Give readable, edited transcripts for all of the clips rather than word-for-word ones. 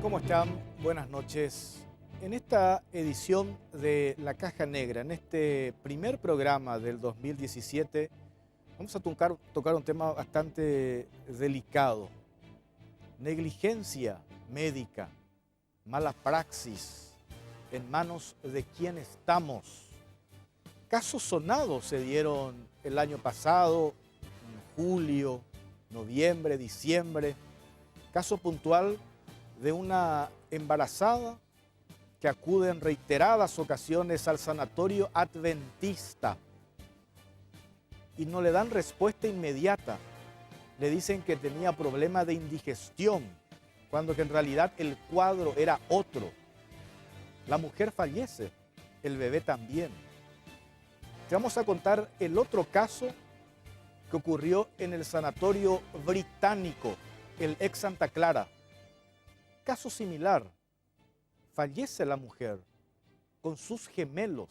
¿Cómo están? Buenas noches. En esta edición de La Caja Negra, en este primer programa del 2017, vamos a tocar un tema bastante delicado. Negligencia médica, mala praxis, en manos de quién estamos. Casos sonados se dieron el año pasado, en julio, noviembre, diciembre. Caso puntual de una embarazada que acude en reiteradas ocasiones al sanatorio adventista y no le dan respuesta inmediata. Le dicen que tenía problema de indigestión, cuando que en realidad el cuadro era otro. La mujer fallece, el bebé también. Te vamos a contar el otro caso que ocurrió en el sanatorio británico, el ex Santa Clara. Caso similar, fallece la mujer con sus gemelos.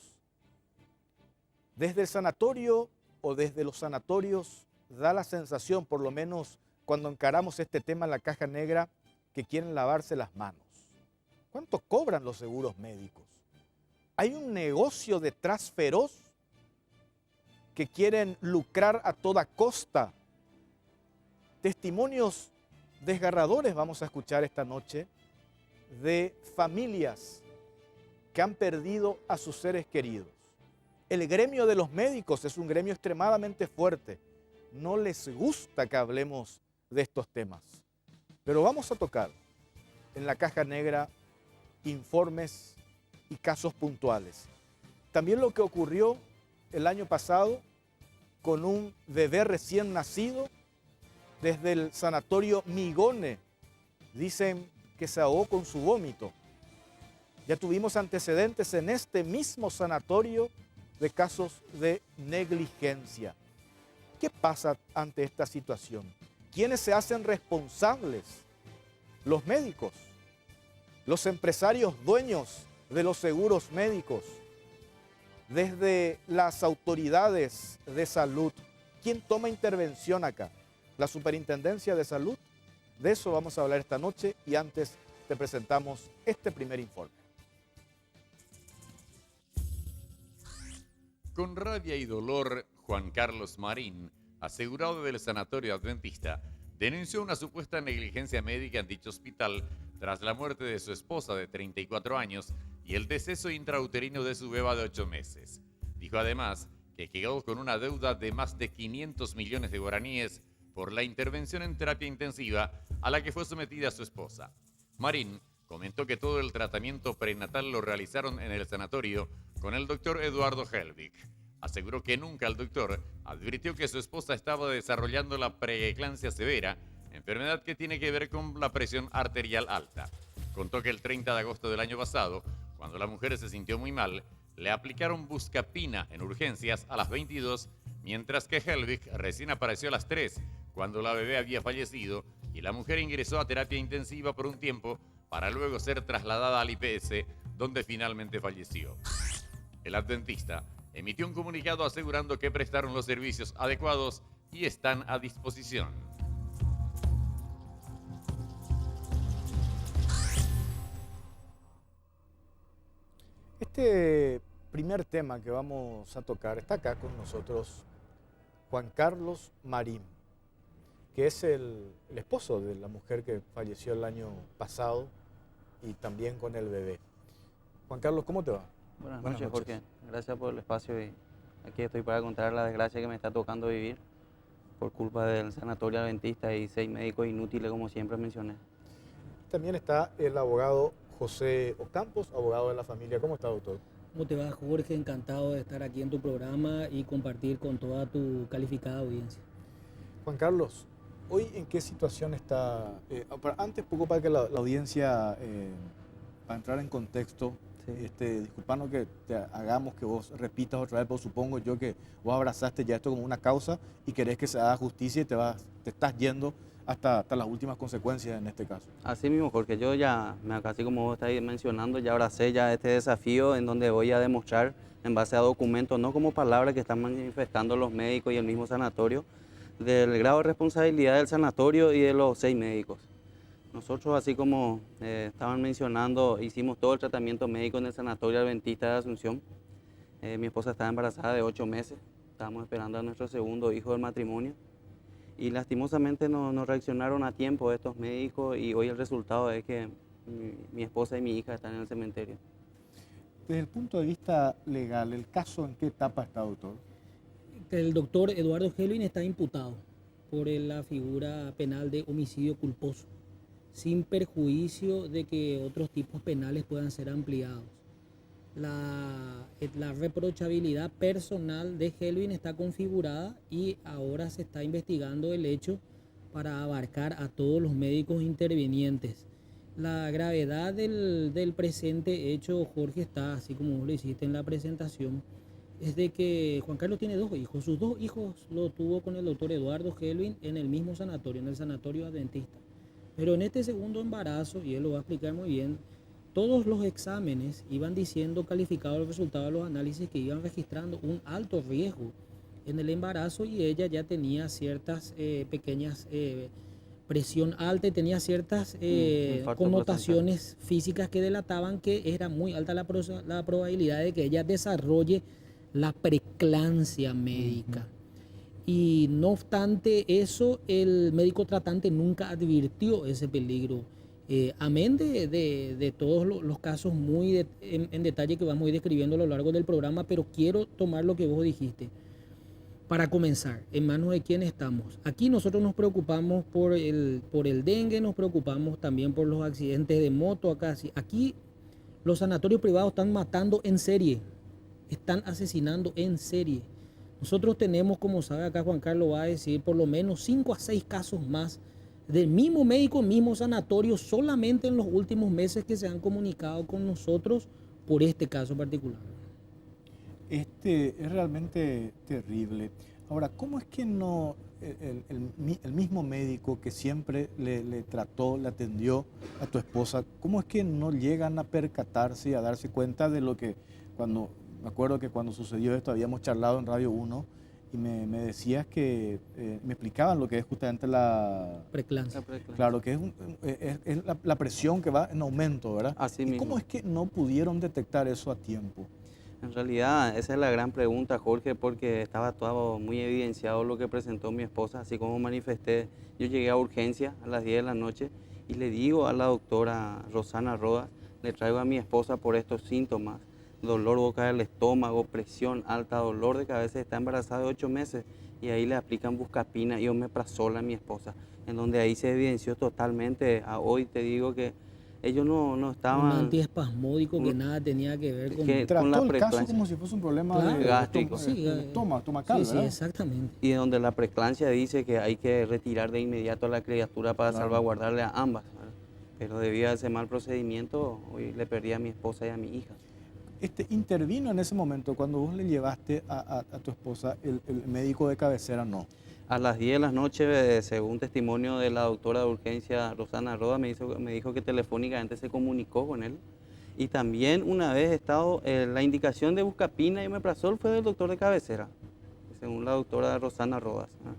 Desde el sanatorio o desde los sanatorios da la sensación, por lo menos cuando encaramos este tema en La Caja Negra, que quieren lavarse las manos. ¿Cuánto cobran los seguros médicos? Hay un negocio detrás feroz que quieren lucrar a toda costa. Testimonios desgarradores vamos a escuchar esta noche de familias que han perdido a sus seres queridos. El gremio de los médicos es un gremio extremadamente fuerte. No les gusta que hablemos de estos temas. Pero vamos a tocar en La Caja Negra informes y casos puntuales. También lo que ocurrió el año pasado con un bebé recién nacido desde el sanatorio Migone. Dicen que se ahogó con su vómito. Ya tuvimos antecedentes en este mismo sanatorio de casos de negligencia. ¿Qué pasa ante esta situación? ¿Quiénes se hacen responsables? ¿Los médicos? ¿Los empresarios dueños de los seguros médicos? Desde las autoridades de salud, ¿quién toma intervención acá? ¿La Superintendencia de Salud? De eso vamos a hablar esta noche y antes te presentamos este primer informe. Con rabia y dolor, Juan Carlos Marín, asegurado del sanatorio adventista, denunció una supuesta negligencia médica en dicho hospital tras la muerte de su esposa de 34 años y el deceso intrauterino de su beba de 8 meses. Dijo además que quedó con una deuda de más de 500 millones de guaraníes por la intervención en terapia intensiva a la que fue sometida su esposa. Marín comentó que todo el tratamiento prenatal lo realizaron en el sanatorio con el doctor Eduardo Helvig. Aseguró que nunca el doctor advirtió que su esposa estaba desarrollando la preeclampsia severa, enfermedad que tiene que ver con la presión arterial alta. Contó que el 30 de agosto del año pasado, cuando la mujer se sintió muy mal, le aplicaron buscapina en urgencias a las 22, mientras que Helvig recién apareció a las 3, cuando la bebé había fallecido y la mujer ingresó a terapia intensiva por un tiempo para luego ser trasladada al IPS, donde finalmente falleció. El adventista emitió un comunicado asegurando que prestaron los servicios adecuados y están a disposición. Este primer tema que vamos a tocar está acá con nosotros Juan Carlos Marín, que es el esposo de la mujer que falleció el año pasado y también con el bebé. Juan Carlos, ¿cómo te va? Buenas noches, Jorge. Gracias por el espacio y aquí estoy para contar la desgracia que me está tocando vivir por culpa del sanatorio adventista y 6 médicos inútiles, como siempre mencioné. También está el abogado José Ocampos, abogado de la familia. ¿Cómo está, doctor? ¿Cómo te va, Jorge? Encantado de estar aquí en tu programa y compartir con toda tu calificada audiencia. Juan Carlos, ¿hoy en qué situación está? Antes, poco para que la audiencia, para entrar en contexto, disculpanos que te hagamos que vos repitas otra vez, pero supongo yo que vos abrazaste ya esto como una causa y querés que se haga justicia y te estás yendo hasta las últimas consecuencias en este caso. Así mismo, Jorge, yo ya, casi como vos estáis mencionando, ya abracé ya este desafío en donde voy a demostrar en base a documentos, no como palabras que están manifestando los médicos y el mismo sanatorio, del grado de responsabilidad del sanatorio y de los 6 médicos. Nosotros, así como estaban mencionando, hicimos todo el tratamiento médico en el Sanatorio Adventista de Asunción. Mi esposa estaba embarazada de 8 meses, estábamos esperando a nuestro segundo hijo del matrimonio y lastimosamente no reaccionaron a tiempo estos médicos y hoy el resultado es que mi esposa y mi hija están en el cementerio. Desde el punto de vista legal, ¿el caso en qué etapa está, doctor? El doctor Eduardo Helwin está imputado por la figura penal de homicidio culposo, sin perjuicio de que otros tipos penales puedan ser ampliados. La reprochabilidad personal de Helwin está configurada y ahora se está investigando el hecho para abarcar a todos los médicos intervinientes. La gravedad del presente hecho, Jorge, está, así como vos lo hiciste en la presentación, es de que Juan Carlos tiene 2 hijos. Sus 2 hijos lo tuvo con el doctor Eduardo Helwin en el mismo sanatorio, en el Sanatorio Adventista. Pero en este segundo embarazo, y él lo va a explicar muy bien, todos los exámenes iban diciendo, calificados los resultados de los análisis, que iban registrando un alto riesgo en el embarazo y ella ya tenía ciertas pequeñas presión alta y tenía ciertas connotaciones físicas que delataban que era muy alta la probabilidad de que ella desarrolle la preeclampsia médica. Y no obstante eso, el médico tratante nunca advirtió ese peligro. Amén de todos los casos muy en detalle que vamos a ir describiendo a lo largo del programa, pero quiero tomar lo que vos dijiste. Para comenzar, ¿en manos de quién estamos? Aquí nosotros nos preocupamos por el dengue, nos preocupamos también por los accidentes de moto. Aquí los sanatorios privados están matando en serie, están asesinando en serie. Nosotros tenemos, como sabe acá Juan Carlos va a decir, por lo menos 5 a 6 casos más del mismo médico, mismo sanatorio, solamente en los últimos meses que se han comunicado con nosotros por este caso particular. Es realmente terrible. Ahora, ¿cómo es que no el mismo médico que siempre le trató, le atendió a tu esposa, cómo es que no llegan a percatarse y a darse cuenta de lo que me acuerdo que cuando sucedió esto habíamos charlado en Radio 1 y me decías que me explicaban lo que es justamente la preeclampsia. Claro, que es la presión que va en aumento, ¿verdad? Así ¿Y mismo. cómo es que no pudieron detectar eso a tiempo? En realidad, esa es la gran pregunta, Jorge, porque estaba todo muy evidenciado lo que presentó mi esposa, así como manifesté. Yo llegué a urgencia a las 10 de la noche y le digo a la doctora Rosana Rodas, le traigo a mi esposa por estos síntomas, dolor boca del estómago, presión alta, dolor de cabeza, está embarazada de 8 meses y ahí le aplican buscapina y omeprazol a mi esposa, en donde ahí se evidenció totalmente. A hoy te digo que ellos no estaban... Un antiespasmódico que nada tenía que ver con... Trató el caso preeclampsia como si fuese un problema Claro, gástrico. estomacal, Sí, ¿verdad? exactamente. Y donde la preeclampsia dice que hay que retirar de inmediato a la criatura para Claro. salvaguardarle a ambas, ¿verdad? Pero debido a ese mal procedimiento, hoy le perdí a mi esposa y a mi hija. Intervino en ese momento cuando vos le llevaste a tu esposa, el médico de cabecera no. A las 10 de la noche, según testimonio de la doctora de urgencia Rosana Roda, me dijo que telefónicamente se comunicó con él. Y también una vez la indicación de buscapina y omeprazol fue del doctor de cabecera, según la doctora Rosana Rodas, ¿no?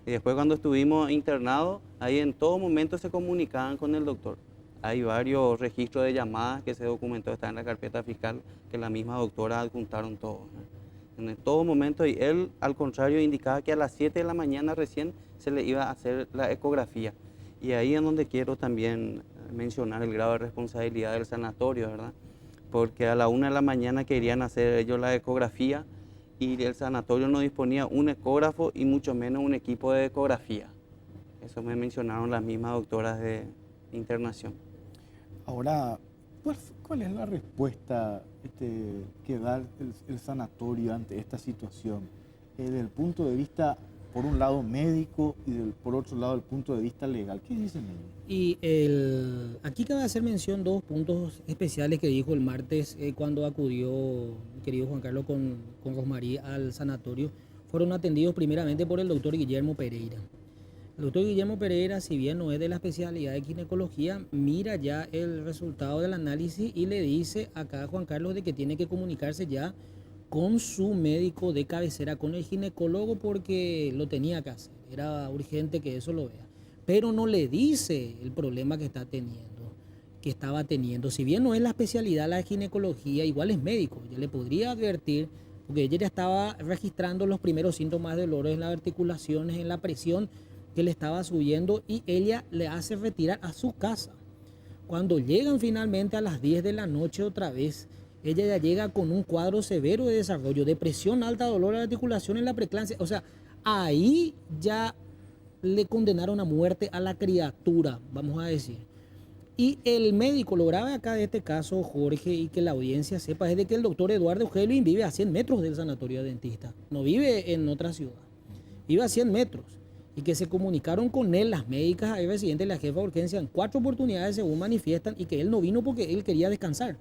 Y después cuando estuvimos internados, ahí en todo momento se comunicaban con el doctor. Hay varios registros de llamadas que se documentó, está en la carpeta fiscal, que la misma doctora adjuntaron todos, ¿no? En todo momento, y él al contrario indicaba que a las 7 de la mañana recién se le iba a hacer la ecografía. Y ahí es donde quiero también mencionar el grado de responsabilidad del sanatorio, ¿verdad? Porque a la 1 de la mañana querían hacer ellos la ecografía y el sanatorio no disponía un ecógrafo y mucho menos un equipo de ecografía. Eso me mencionaron las mismas doctoras de internación. Ahora, ¿cuál es la respuesta que da el sanatorio ante esta situación? Desde el punto de vista, por un lado, médico y por otro lado, el punto de vista legal. ¿Qué dicen ellos? Y aquí cabe hacer mención 2 puntos especiales que dijo el martes cuando acudió mi querido Juan Carlos con Rosmarie al sanatorio. Fueron atendidos primeramente por el doctor Guillermo Pereira. El doctor Guillermo Pereira, si bien no es de la especialidad de ginecología, mira ya el resultado del análisis y le dice acá a Juan Carlos de que tiene que comunicarse ya con su médico de cabecera, con el ginecólogo, porque lo tenía que hacer. Era urgente que eso lo vea. pero no le dice el problema que estaba teniendo. Si bien no es la especialidad la ginecología, igual es médico, ya le podría advertir, porque ella ya estaba registrando los primeros síntomas de dolor en las articulaciones, en la presión que le estaba subiendo, y ella le hace retirar a su casa. Cuando llegan finalmente a las 10 de la noche otra vez, ella ya llega con un cuadro severo de desarrollo, depresión alta, dolor a la articulación en la preeclampsia. O sea, ahí ya le condenaron a muerte a la criatura, vamos a decir. Y el médico, lo grave acá de este caso, Jorge, y que la audiencia sepa, es de que el doctor Eduardo Helwin vive a 100 metros del sanatorio dentista. No vive en otra ciudad, vive a 100 metros. Y que se comunicaron con él las médicas, el residente de la jefa de urgencia, en 4 oportunidades según manifiestan, y que él no vino porque él quería descansar.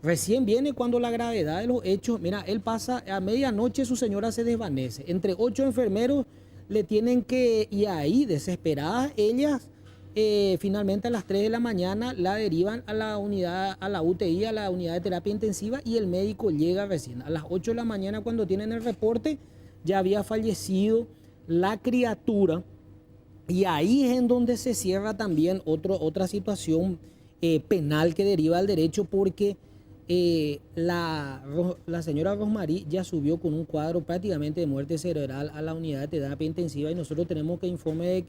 Recién viene cuando la gravedad de los hechos, mira, él pasa a medianoche, su señora se desvanece. Entre 8 enfermeros le tienen que, y ahí desesperadas ellas, finalmente a las 3 de la mañana la derivan a la unidad, a la UTI, a la unidad de terapia intensiva, y el médico llega recién. A las 8 de la mañana, cuando tienen el reporte, ya había fallecido la criatura, y ahí es en donde se cierra también otra situación penal que deriva del derecho, porque la señora Rosmarie ya subió con un cuadro prácticamente de muerte cerebral a la unidad de terapia intensiva, y nosotros tenemos que informe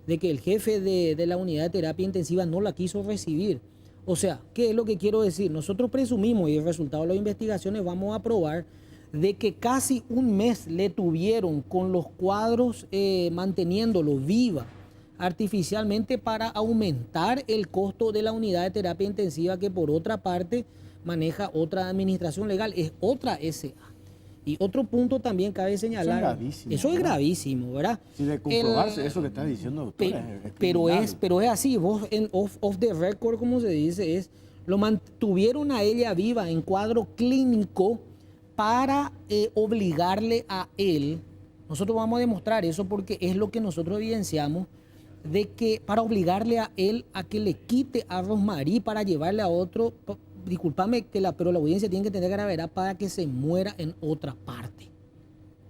de que el jefe de la unidad de terapia intensiva no la quiso recibir. O sea, ¿qué es lo que quiero decir? Nosotros presumimos, y el resultado de las investigaciones vamos a probar, de que casi un mes le tuvieron con los cuadros manteniéndolo viva artificialmente para aumentar el costo de la unidad de terapia intensiva, que por otra parte maneja otra administración legal, es otra SA. Y otro punto también cabe señalar, eso es gravísimo, ¿verdad? Si de comprobarse eso que está diciendo, doctora, pero es así, vos en off the record, como se dice, lo mantuvieron a ella viva en cuadro clínico para obligarle a él. Nosotros vamos a demostrar eso porque es lo que nosotros evidenciamos, de que para obligarle a él a que le quite a Rosmarie para llevarle a otro, discúlpame, pero la audiencia tiene que tener gravedad, para que se muera en otra parte.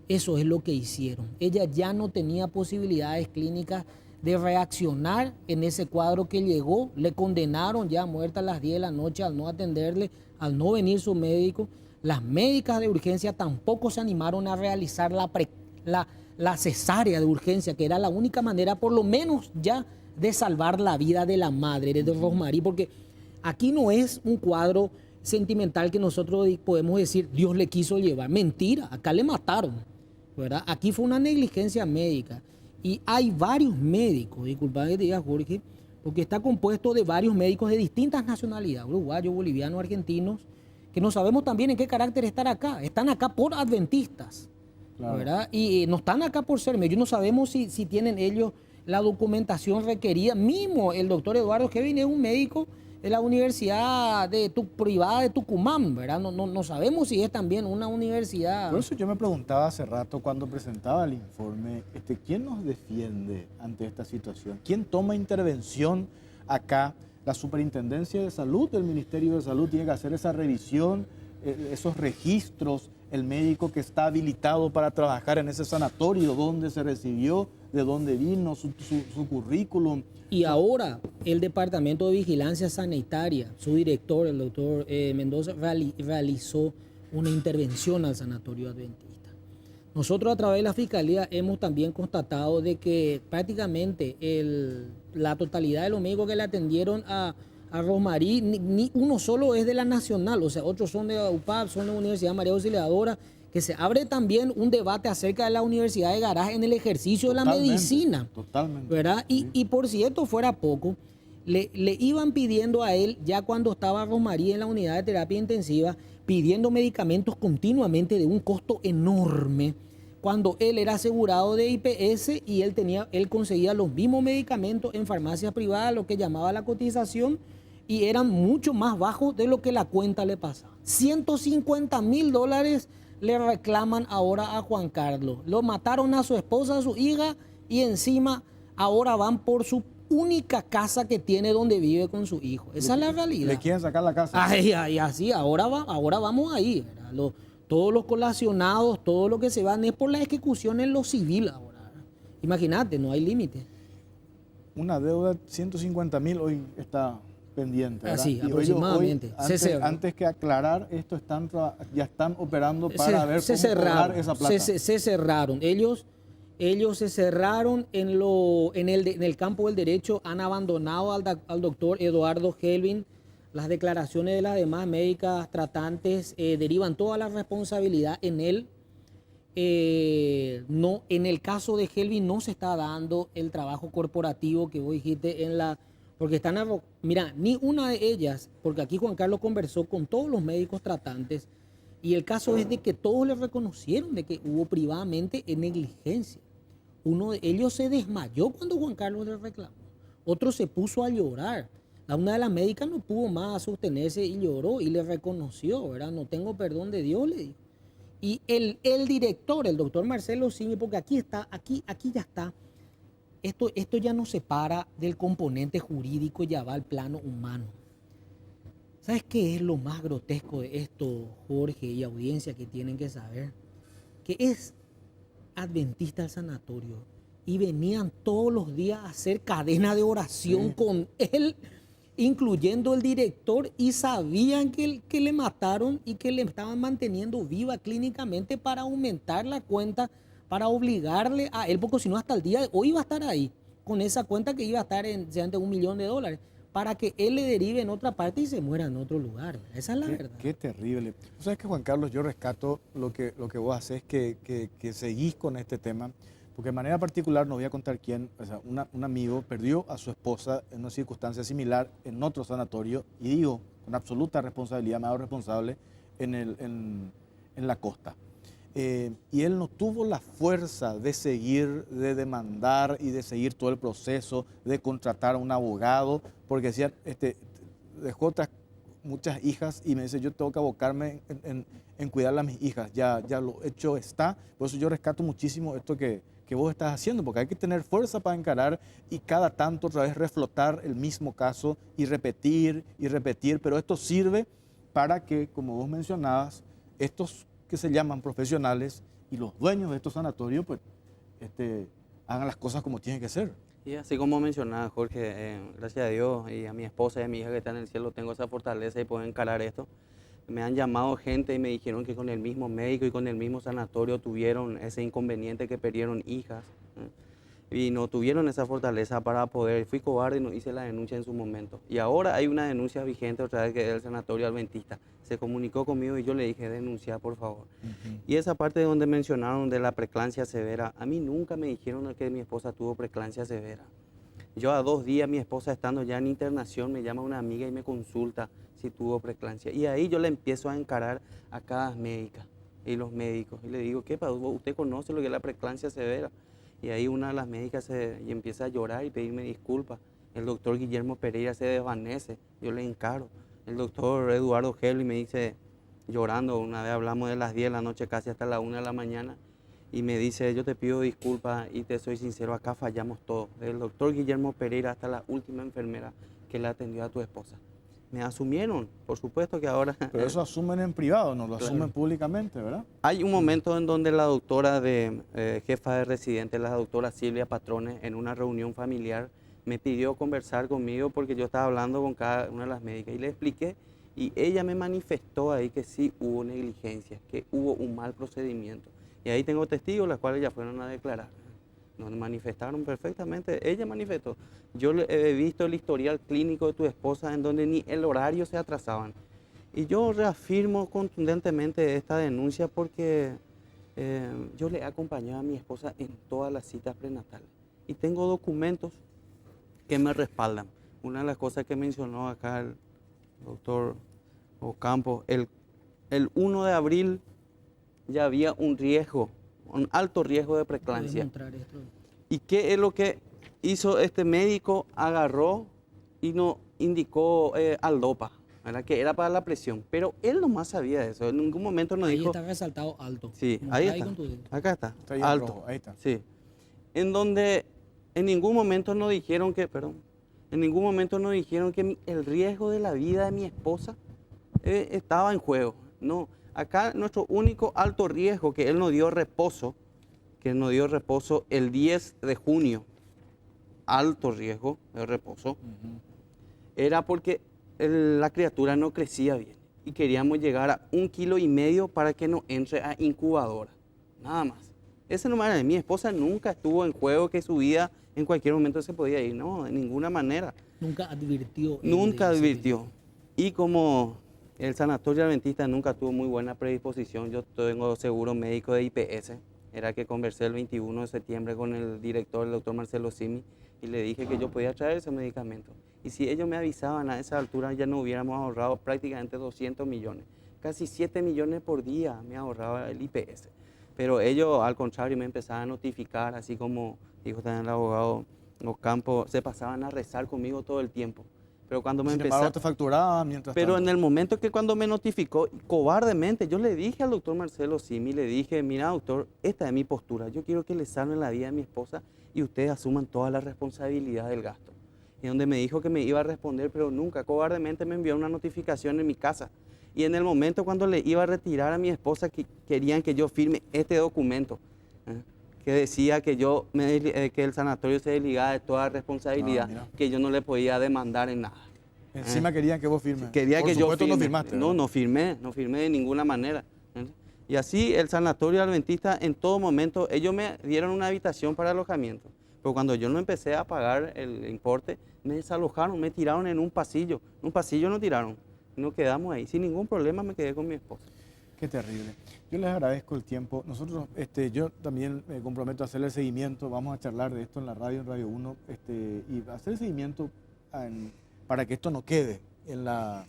Eso es lo que hicieron. Ella ya no tenía posibilidades clínicas de reaccionar en ese cuadro que llegó. Le condenaron ya muerta a las 10 de la noche al no atenderle, al no venir su médico. Las médicas de urgencia tampoco se animaron a realizar la cesárea de urgencia, que era la única manera, por lo menos ya, de salvar la vida de la madre de Rosmarie, porque aquí no es un cuadro sentimental que nosotros podemos decir Dios le quiso llevar. Mentira, acá le mataron, ¿verdad? Aquí fue una negligencia médica. Y hay varios médicos, disculpa que te diga, Jorge, porque está compuesto de varios médicos de distintas nacionalidades, uruguayos, bolivianos, argentinos, que no sabemos también en qué carácter están acá. Están acá por adventistas, claro, ¿verdad? Y no están acá por ser médicos. No sabemos si tienen ellos la documentación requerida. Mismo el doctor Eduardo Helwin es un médico de la Universidad privada de Tucumán, ¿verdad? No sabemos si es también una universidad. Por eso yo me preguntaba hace rato, cuando presentaba el informe, ¿quién nos defiende ante esta situación? ¿Quién toma intervención acá? La Superintendencia de Salud, el Ministerio de Salud tiene que hacer esa revisión, esos registros, el médico que está habilitado para trabajar en ese sanatorio, dónde se recibió, de dónde vino, su currículum. Y ahora el Departamento de Vigilancia Sanitaria, su director, el doctor Mendoza, realizó una intervención al sanatorio adventista. Nosotros a través de la Fiscalía hemos también constatado de que prácticamente la totalidad de los médicos que le atendieron a Rosmarie, ni uno solo es de la Nacional, o sea, otros son de UPAP, son de la Universidad María Auxiliadora, que se abre también un debate acerca de la Universidad de Garaje en el ejercicio de la medicina. Totalmente. ¿Verdad? Sí. Y por cierto, fuera poco, le iban pidiendo a él, ya cuando estaba Rosmarie en la unidad de terapia intensiva, pidiendo medicamentos continuamente de un costo enorme, cuando él era asegurado de IPS y él conseguía los mismos medicamentos en farmacias privadas, lo que llamaba la cotización, y eran mucho más bajos de lo que la cuenta le pasaba. $150,000 le reclaman ahora a Juan Carlos. Lo mataron a su esposa, a su hija, y encima ahora van por su única casa que tiene donde vive con su hijo. Esa es la realidad. ¿Le quieren sacar la casa? Ay, así, ahora vamos ahí, ¿verdad? Todos los colacionados, todo lo que se van es por la ejecución en lo civil ahora. Imagínate, no hay límite. una deuda de 150.000 hoy está pendiente, ¿verdad? Así, Y ellos aproximadamente. hoy, antes que aclarar esto, ya están operando para ver cómo cobrar esa plata. Se cerraron. Ellos se cerraron en el campo del derecho, han abandonado al doctor Eduardo Helwin. Las declaraciones de las demás médicas tratantes derivan toda la responsabilidad en él. No, en el caso de Helwin no se está dando el trabajo corporativo que vos dijiste porque mira, ni una de ellas, porque aquí Juan Carlos conversó con todos los médicos tratantes y el caso es de que todos le reconocieron de que hubo privadamente negligencia. Uno de ellos se desmayó cuando Juan Carlos le reclamó, otro se puso a llorar. Una de las médicas no pudo más sostenerse y lloró y le reconoció, ¿verdad? No tengo perdón de Dios, le dijo. Y el director, el doctor Marcelo Simi, porque aquí ya está, esto ya no se para del componente jurídico, ya va al plano humano. ¿Sabes qué es lo más grotesco de esto, Jorge y audiencia que tienen que saber? Que es adventista al sanatorio y venían todos los días a hacer cadena de oración con él, incluyendo el director, y sabían que le mataron y que le estaban manteniendo viva clínicamente para aumentar la cuenta, para obligarle a él, porque si no hasta el día de hoy iba a estar ahí, con esa cuenta que iba a estar en $1 millón, para que él le derive en otra parte y se muera en otro lugar. Esa es la verdad. Qué terrible. O sea, que Juan Carlos, yo rescato lo que vos haces, que seguís con este tema, porque de manera particular no voy a contar quién, o sea, un amigo perdió a su esposa en una circunstancia similar en otro sanatorio, y digo, con absoluta responsabilidad, me hago responsable, en la costa. Y él no tuvo la fuerza de seguir, de demandar y de seguir todo el proceso, de contratar a un abogado, porque decía, dejó muchas hijas y me dice, yo tengo que abocarme en cuidar a mis hijas, ya lo hecho está. Por eso yo rescato muchísimo esto que vos estás haciendo, porque hay que tener fuerza para encarar y cada tanto otra vez reflotar el mismo caso y repetir, pero esto sirve para que, como vos mencionabas, estos que se llaman profesionales y los dueños de estos sanatorios, pues, hagan las cosas como tienen que ser. Y así como mencionaba Jorge, gracias a Dios y a mi esposa y a mi hija que está en el cielo, tengo esa fortaleza y puedo encarar esto. Me han llamado gente y me dijeron que con el mismo médico y con el mismo sanatorio tuvieron ese inconveniente, que perdieron hijas, y no tuvieron esa fortaleza para poder. Fui cobarde y no hice la denuncia en su momento. Y ahora hay una denuncia vigente otra vez, que es del sanatorio adventista. Se comunicó conmigo y yo le dije, denunciar, por favor. Y esa parte donde mencionaron de la preeclampsia severa, a mí nunca me dijeron que mi esposa tuvo preeclampsia severa. Yo a 2 días, mi esposa estando ya en internación, me llama una amiga y me consulta si tuvo preeclampsia. Y ahí yo le empiezo a encarar a cada médica y los médicos. Y le digo, ¿qué pasa? ¿Usted conoce lo que es la preeclampsia severa? Y ahí una de las médicas y empieza a llorar y pedirme disculpas. El doctor Guillermo Pereira se desvanece, yo le encaro. El doctor Eduardo Helwin me dice, llorando, una vez hablamos de las 10 de la noche casi hasta la 1 de la mañana, y me dice, yo te pido disculpas y te soy sincero, acá fallamos todos. Del doctor Guillermo Pereira hasta la última enfermera que le atendió a tu esposa. Me asumieron, por supuesto que ahora... Pero eso asumen en privado, no lo asumen públicamente, ¿verdad? Hay un momento en donde la doctora jefa de residente, la doctora Silvia Patrones, en una reunión familiar, me pidió conversar conmigo porque yo estaba hablando con cada una de las médicas y le expliqué, y ella me manifestó ahí que sí hubo negligencia, que hubo un mal procedimiento. Y ahí tengo testigos, las cuales ya fueron a declarar. Nos manifestaron perfectamente, ella manifestó. Yo he visto el historial clínico de tu esposa en donde ni el horario se atrasaban. Y yo reafirmo contundentemente esta denuncia porque yo le he acompañado a mi esposa en todas las citas prenatales. Y tengo documentos que me respaldan. Una de las cosas que mencionó acá el doctor Ocampo, el 1 de abril ya había un riesgo, un alto riesgo de preeclampsia. ¿Y qué es lo que hizo este médico? Agarró y nos indicó Aldopa, ¿verdad? Que era para la presión, pero él nomás sabía eso, en ningún momento nos dijo... Ahí está resaltado alto. Sí, ahí está, acá está, Está ahí alto, rojo, ahí está. Sí, en donde en ningún momento nos dijeron que, en ningún momento nos dijeron que el riesgo de la vida de mi esposa estaba en juego, no. Acá nuestro único alto riesgo, que él nos dio reposo, el 10 de junio alto riesgo de reposo, era porque la criatura no crecía bien y queríamos llegar a 1,5 kilos para que no entre a incubadora, nada más. Ese no era, mi esposa nunca estuvo en juego que su vida en cualquier momento se podía ir, no, de ninguna manera. Nunca advirtió. Nunca advirtió. Y como el sanatorio adventista nunca tuvo muy buena predisposición, yo tengo seguro médico de IPS, era que conversé el 21 de septiembre con el director, el doctor Marcelo Simi, y le dije que yo podía traer ese medicamento. Y si ellos me avisaban a esa altura, ya no hubiéramos ahorrado prácticamente 200 millones. Casi 7 millones por día me ahorraba el IPS. Pero ellos, al contrario, me empezaban a notificar, así como dijo también el abogado Ocampo, se pasaban a rezar conmigo todo el tiempo. Pero cuando me empezaron, te facturaba mientras pero tanto. en el momento que cuando me notificó, cobardemente, yo le dije al doctor Marcelo Simi, le dije, mira doctor, esta es mi postura, yo quiero que le salven la vida a mi esposa y ustedes asuman toda la responsabilidad del gasto. Y donde me dijo que me iba a responder, pero nunca, cobardemente me envió una notificación en mi casa. Y en el momento cuando le iba a retirar a mi esposa, que querían que yo firme este documento, que decía que que el sanatorio se desligaba de toda responsabilidad, que yo no le podía demandar en nada. Encima querían que vos firmes. Quería Por que yo supuesto firme. no firmaste. No, no firmé de ninguna manera. Y así el sanatorio adventista en todo momento, ellos me dieron una habitación para alojamiento. Pero cuando yo no empecé a pagar el importe, me desalojaron, me tiraron en un pasillo. En un pasillo nos tiraron. Nos quedamos ahí. Sin ningún problema me quedé con mi esposa. Qué terrible. Yo les agradezco el tiempo. Nosotros, yo también me comprometo a hacerle el seguimiento. Vamos a charlar de esto en la radio, en Radio 1, y hacer el seguimiento para que esto no quede en la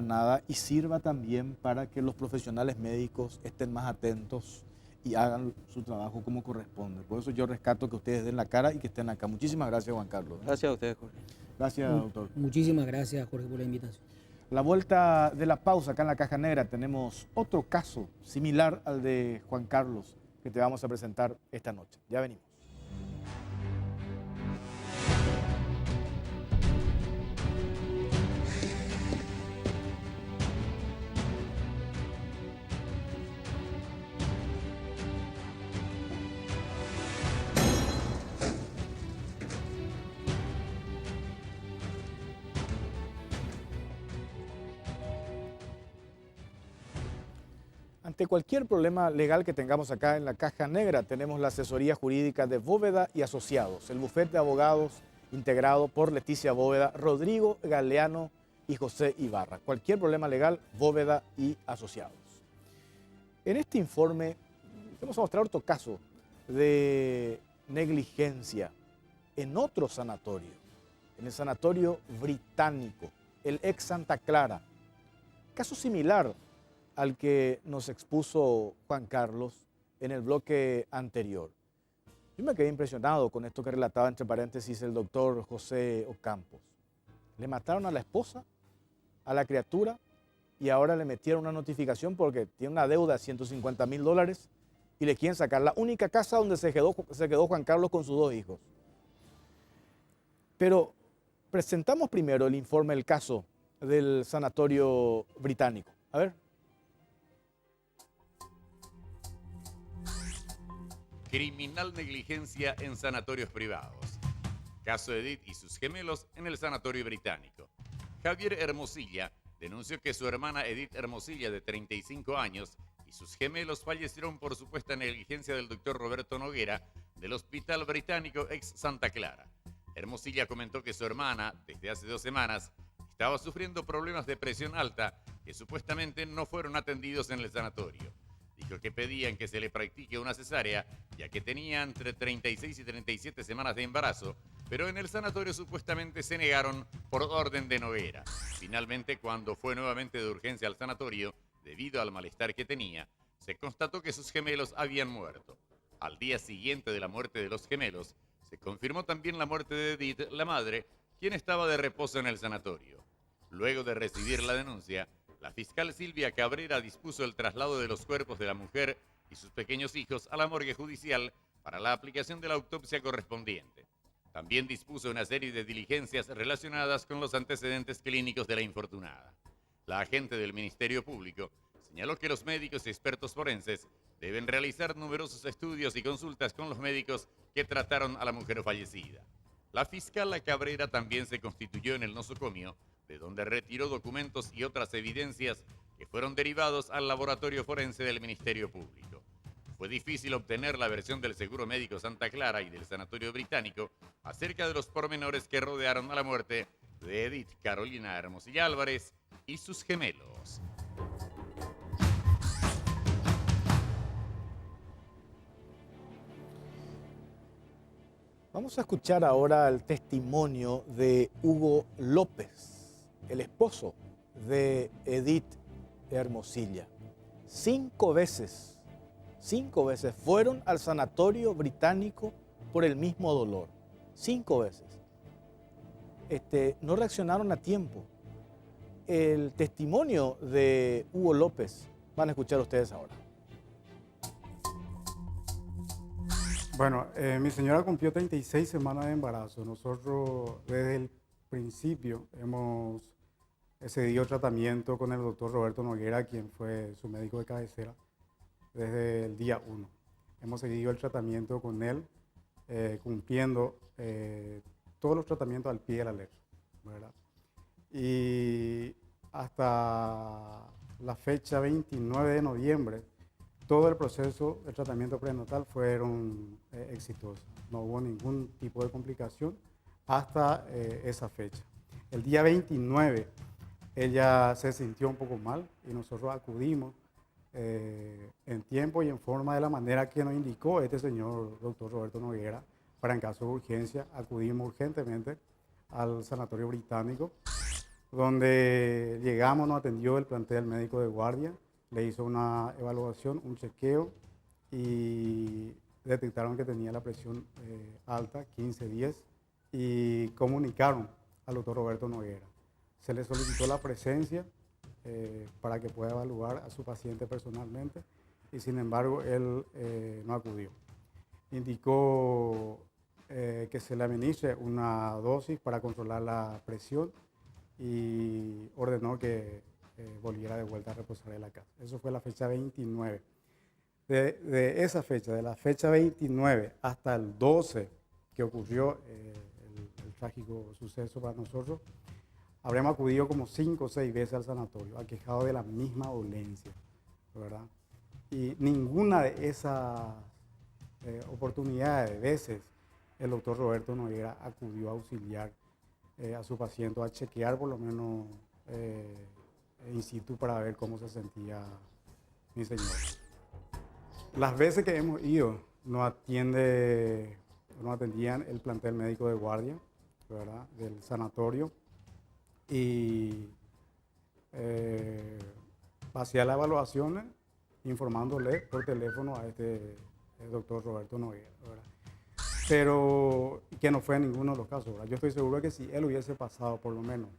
nada y sirva también para que los profesionales médicos estén más atentos y hagan su trabajo como corresponde. Por eso yo rescato que ustedes den la cara y que estén acá. Muchísimas gracias, Juan Carlos. Gracias a ustedes, Jorge. Gracias, doctor. Muchísimas gracias, Jorge, por la invitación. A la vuelta de la pausa, acá en la Caja Negra, tenemos otro caso similar al de Juan Carlos que te vamos a presentar esta noche. Ya venimos. Ante cualquier problema legal que tengamos acá en la Caja Negra, tenemos la asesoría jurídica de Bóveda y Asociados, el bufete de abogados integrado por Leticia Bóveda, Rodrigo Galeano y José Ibarra. Cualquier problema legal, Bóveda y Asociados. En este informe vamos a mostrar otro caso de negligencia en otro sanatorio, en el Sanatorio Británico, el ex Santa Clara. Caso similar al que nos expuso Juan Carlos en el bloque anterior. Yo me quedé impresionado con esto que relataba entre paréntesis el doctor José Ocampos. Le mataron a la esposa, a la criatura, y ahora le metieron una notificación porque tiene una deuda de $150.000 y le quieren sacar la única casa donde se quedó Juan Carlos con sus 2 hijos. Pero presentamos primero el informe del caso del Sanatorio Británico. A ver. Criminal negligencia en sanatorios privados. Caso Edith y sus gemelos en el Sanatorio Británico. Javier Hermosilla denunció que su hermana Edith Hermosilla, de 35 años, y sus gemelos fallecieron por supuesta negligencia del doctor Roberto Noguera del Hospital Británico ex Santa Clara. Hermosilla comentó que su hermana, desde hace 2 semanas, estaba sufriendo problemas de presión alta que supuestamente no fueron atendidos en el sanatorio. Dijo que pedían que se le practique una cesárea, ya que tenía entre 36 y 37 semanas de embarazo, pero en el sanatorio supuestamente se negaron por orden de Noguera. Finalmente, cuando fue nuevamente de urgencia al sanatorio, debido al malestar que tenía, se constató que sus gemelos habían muerto. Al día siguiente de la muerte de los gemelos, se confirmó también la muerte de Edith, la madre, quien estaba de reposo en el sanatorio. Luego de recibir la denuncia, la fiscal Silvia Cabrera dispuso el traslado de los cuerpos de la mujer y sus pequeños hijos a la morgue judicial para la aplicación de la autopsia correspondiente. También dispuso una serie de diligencias relacionadas con los antecedentes clínicos de la infortunada. La agente del Ministerio Público señaló que los médicos y expertos forenses deben realizar numerosos estudios y consultas con los médicos que trataron a la mujer fallecida. La fiscal La Cabrera también se constituyó en el nosocomio, de donde retiró documentos y otras evidencias que fueron derivados al laboratorio forense del Ministerio Público. Fue difícil obtener la versión del Seguro Médico Santa Clara y del Sanatorio Británico acerca de los pormenores que rodearon a la muerte de Edith Carolina Hermosilla Álvarez y sus gemelos. Vamos a escuchar ahora el testimonio de Hugo López, el esposo de Edith Hermosilla. 5 veces fueron al sanatorio británico por el mismo dolor. 5 veces. No reaccionaron a tiempo. El testimonio de Hugo López van a escuchar ustedes ahora. Bueno, mi señora cumplió 36 semanas de embarazo. Nosotros desde el principio hemos seguido tratamiento con el doctor Roberto Noguera, quien fue su médico de cabecera, desde el día 1. Hemos seguido el tratamiento con él, cumpliendo todos los tratamientos al pie de la letra, ¿verdad? Y hasta la fecha 29 de noviembre, todo el proceso de tratamiento prenatal fueron exitosos. No hubo ningún tipo de complicación hasta esa fecha. El día 29 ella se sintió un poco mal y nosotros acudimos en tiempo y en forma de la manera que nos indicó este señor doctor Roberto Noguera. Para en caso de urgencia acudimos urgentemente al Sanatorio Británico, donde llegamos, nos atendió el plantel médico de guardia, le hizo una evaluación, un chequeo y detectaron que tenía la presión alta, 15-10, y comunicaron al doctor Roberto Noguera. Se le solicitó la presencia para que pueda evaluar a su paciente personalmente y sin embargo él no acudió. Indicó que se le administre una dosis para controlar la presión y ordenó que volviera de vuelta a reposar en la casa. Eso fue la fecha 29. De esa fecha, de la fecha 29 hasta el 12 que ocurrió el trágico suceso para nosotros, habremos acudido como 5 o 6 veces al sanatorio, aquejado de la misma dolencia, ¿verdad? Y ninguna de esas oportunidades, veces, el doctor Roberto Noguera acudió a auxiliar a su paciente, a chequear por lo menos in situ para ver cómo se sentía mi señor. Las veces que hemos ido nos atendían el plantel médico de guardia, ¿verdad?, del sanatorio, y hacía las evaluaciones informándole por teléfono a el doctor Roberto Noguera, ¿verdad? Pero que no fue en ninguno de los casos, ¿verdad? Yo estoy seguro de que si él hubiese pasado por lo menos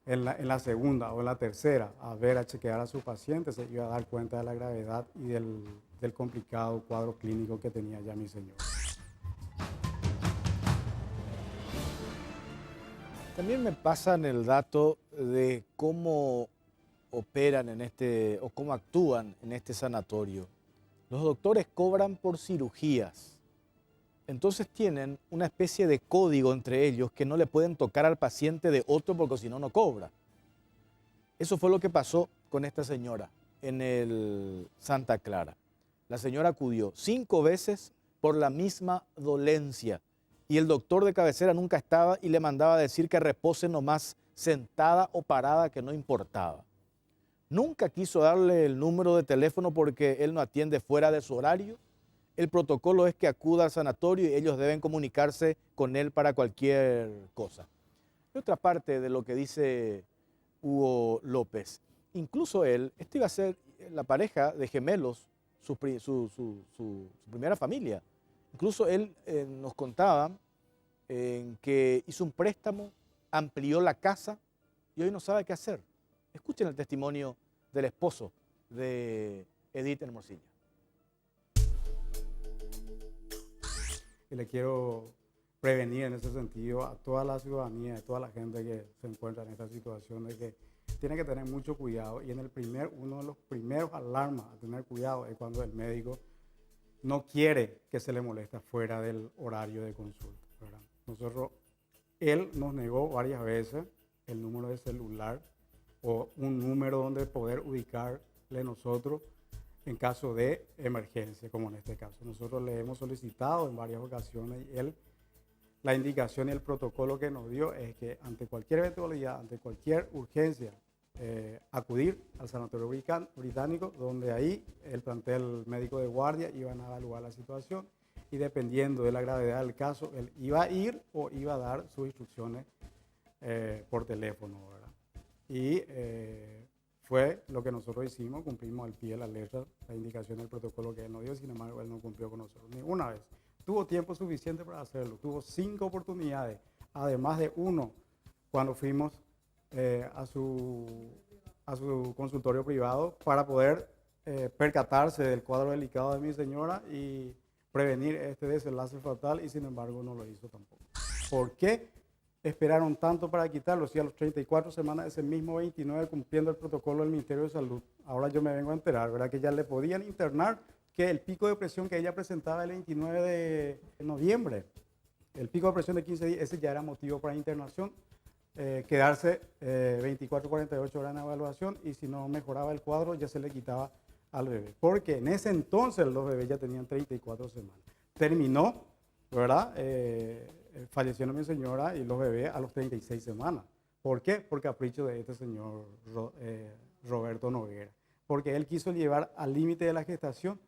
en la segunda o en la tercera a chequear a su paciente, se iba a dar cuenta de la gravedad y del complicado cuadro clínico que tenía ya mi señor. También me pasan el dato de cómo operan o cómo actúan en este sanatorio. Los doctores cobran por cirugías. Entonces tienen una especie de código entre ellos que no le pueden tocar al paciente de otro porque si no, no cobra. Eso fue lo que pasó con esta señora en el Santa Clara. La señora acudió 5 veces por la misma dolencia y el doctor de cabecera nunca estaba y le mandaba a decir que repose nomás sentada o parada, que no importaba. Nunca quiso darle el número de teléfono porque él no atiende fuera de su horario. El protocolo es que acuda al sanatorio y ellos deben comunicarse con él para cualquier cosa. Y otra parte de lo que dice Hugo López, incluso él, iba a ser la pareja de gemelos, su primera familia. Incluso él nos contaba que hizo un préstamo, amplió la casa y hoy no sabe qué hacer. Escuchen el testimonio del esposo de Edith Hermosilla. Y le quiero prevenir en ese sentido a toda la ciudadanía, a toda la gente que se encuentra en esta situación, de que tiene que tener mucho cuidado. Y uno de los primeros alarmas a tener cuidado es cuando el médico no quiere que se le moleste fuera del horario de consulta, ¿verdad? Él nos negó varias veces el número de celular o un número donde poder ubicarle nosotros en caso de emergencia, como en este caso. Nosotros le hemos solicitado en varias ocasiones y él, la indicación y el protocolo que nos dio es que ante cualquier eventualidad, ante cualquier urgencia, acudir al Sanatorio Británico, donde ahí el plantel médico de guardia iban a evaluar la situación y dependiendo de la gravedad del caso, él iba a ir o iba a dar sus instrucciones por teléfono, ¿verdad? Y fue lo que nosotros hicimos, cumplimos al pie de la letra la indicación del protocolo que él nos dio, sin embargo él no cumplió con nosotros ni una vez. Tuvo tiempo suficiente para hacerlo, tuvo 5 oportunidades, además de uno cuando fuimos a su consultorio privado para poder percatarse del cuadro delicado de mi señora y prevenir este desenlace fatal y sin embargo no lo hizo tampoco. ¿Por qué esperaron tanto para quitarlo? Si a los 34 semanas, ese mismo 29, cumpliendo el protocolo del Ministerio de Salud, ahora yo me vengo a enterar, ¿verdad? Que ya le podían internar, que el pico de presión que ella presentaba el 29 de noviembre, el pico de presión de 15 días, ese ya era motivo para internación, quedarse 24, 48 horas en evaluación y si no mejoraba el cuadro ya se le quitaba al bebé. Porque en ese entonces los bebés ya tenían 34 semanas. Terminó, ¿verdad? Falleció mi señora y los bebés a los 36 semanas. ¿Por qué? Por capricho de este señor Roberto Noguera. Porque él quiso llevar al límite de la gestación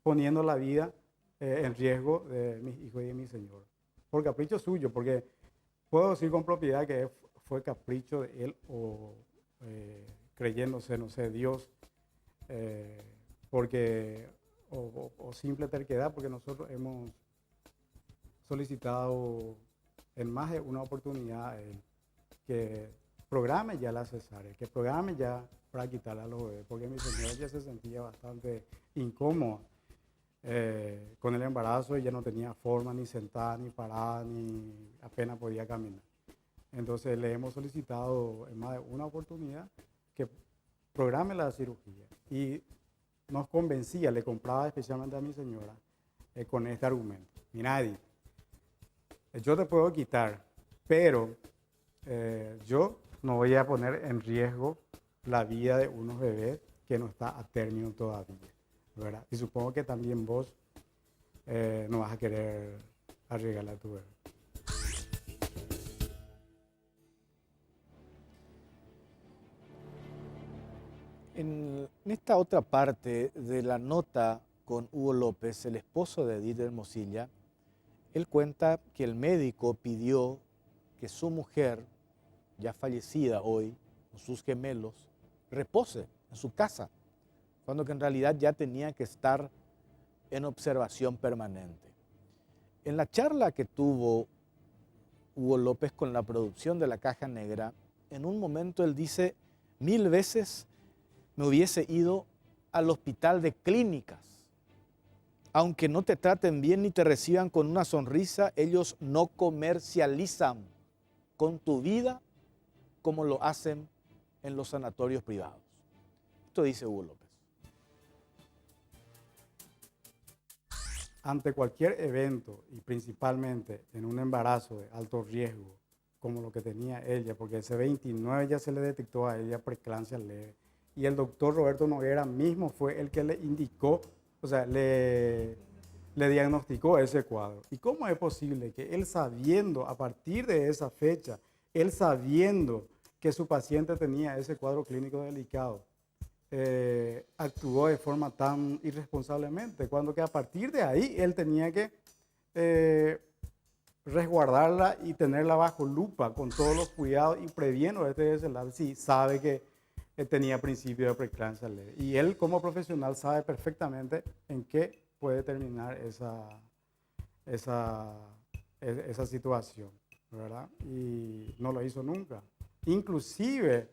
poniendo la vida en riesgo de mis hijos y de mi señora. Por capricho suyo, porque puedo decir con propiedad que fue capricho de él o creyéndose, no sé, Dios, porque, o simple terquedad, porque nosotros hemos solicitado en más de una oportunidad que programe ya la cesárea, que programe ya para quitarle a los bebés, porque mi señora ya se sentía bastante incómoda con el embarazo y ya no tenía forma ni sentada, ni parada, ni apenas podía caminar. Entonces le hemos solicitado en más de una oportunidad que programe la cirugía y nos convencía, le compraba especialmente a mi señora con este argumento. Mira, Edith, yo te puedo quitar, pero yo no voy a poner en riesgo la vida de unos bebés que no está a término todavía, ¿verdad? Y supongo que también vos no vas a querer arriesgar a tu bebé. En esta otra parte de la nota con Hugo López, el esposo de Edith Hermosilla, él cuenta que el médico pidió que su mujer, ya fallecida hoy, con sus gemelos, repose en su casa, cuando que en realidad ya tenía que estar en observación permanente. En la charla que tuvo Hugo López con la producción de La Caja Negra, en un momento él dice, 1000 veces me hubiese ido al hospital de clínicas. Aunque no te traten bien ni te reciban con una sonrisa, ellos no comercializan con tu vida como lo hacen en los sanatorios privados. Esto dice Hugo López. Ante cualquier evento y principalmente en un embarazo de alto riesgo, como lo que tenía ella, porque ese 29 ya se le detectó a ella preeclampsia leve, y el doctor Roberto Noguera mismo fue el que le indicó, o sea, le diagnosticó ese cuadro. ¿Y cómo es posible que él sabiendo, a partir de esa fecha, él sabiendo que su paciente tenía ese cuadro clínico delicado, actuó de forma tan irresponsablemente, cuando que a partir de ahí él tenía que resguardarla y tenerla bajo lupa con todos los cuidados y previendo este desenlace si sabe que tenía principio de preeclampsia leve. Y él como profesional sabe perfectamente en qué puede terminar esa situación, ¿verdad? Y no lo hizo nunca. Inclusive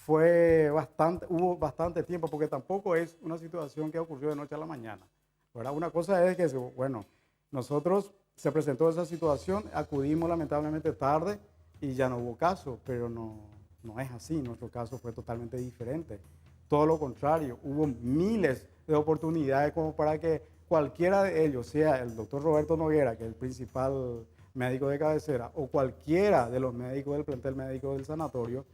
hubo bastante tiempo, porque tampoco es una situación que ocurrió de noche a la mañana, ¿verdad? Una cosa es que, bueno, nosotros se presentó esa situación, acudimos lamentablemente tarde y ya no hubo caso, pero no es así, nuestro caso fue totalmente diferente. Todo lo contrario, hubo miles de oportunidades como para que cualquiera de ellos, sea el doctor Roberto Noguera, que es el principal médico de cabecera o cualquiera de los médicos del plantel médico del sanatorio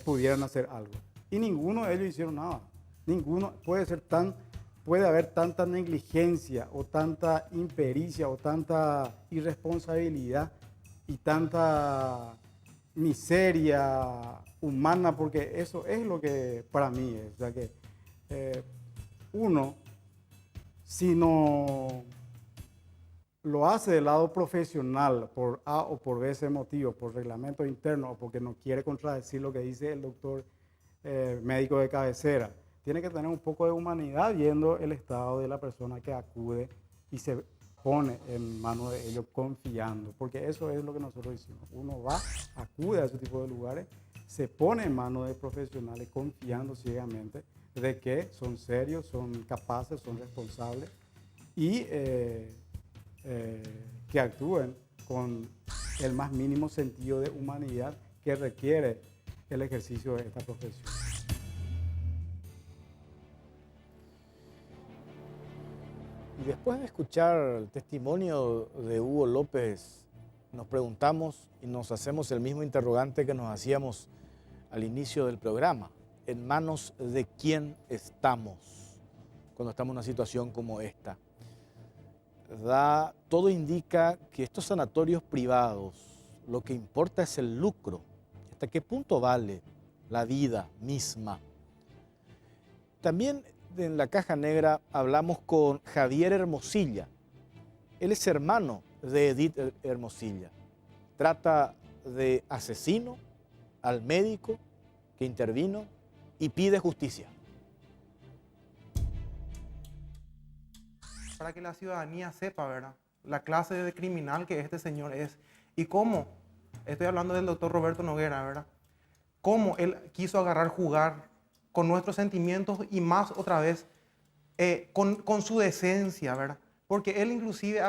pudieran hacer algo. Y ninguno de ellos hicieron nada. Ninguno puede haber tanta negligencia o tanta impericia o tanta irresponsabilidad y tanta miseria humana, porque eso es lo que para mí es. O sea que uno, si no lo hace del lado profesional, por A o por B ese motivo, por reglamento interno o porque no quiere contradecir lo que dice el doctor médico de cabecera, tiene que tener un poco de humanidad viendo el estado de la persona que acude y se pone en manos de ellos confiando, porque eso es lo que nosotros hicimos. Uno va, acude a ese tipo de lugares, se pone en manos de profesionales confiando ciegamente de que son serios, son capaces, son responsables y que actúen con el más mínimo sentido de humanidad que requiere el ejercicio de esta profesión. Y después de escuchar el testimonio de Hugo López, nos preguntamos y nos hacemos el mismo interrogante que nos hacíamos al inicio del programa. ¿En manos de quién estamos cuando estamos en una situación como esta? Todo indica que estos sanatorios privados, lo que importa es el lucro. ¿Hasta qué punto vale la vida misma? También en la Caja Negra hablamos con Javier Hermosilla. Él es hermano de Edith Hermosilla. Trata de asesino al médico que intervino y pide justicia. Para que la ciudadanía sepa, ¿verdad?, la clase de criminal que este señor es y cómo, estoy hablando del doctor Roberto Noguera, ¿verdad?, cómo él quiso jugar con nuestros sentimientos y más otra vez con su decencia, ¿verdad? Porque él inclusive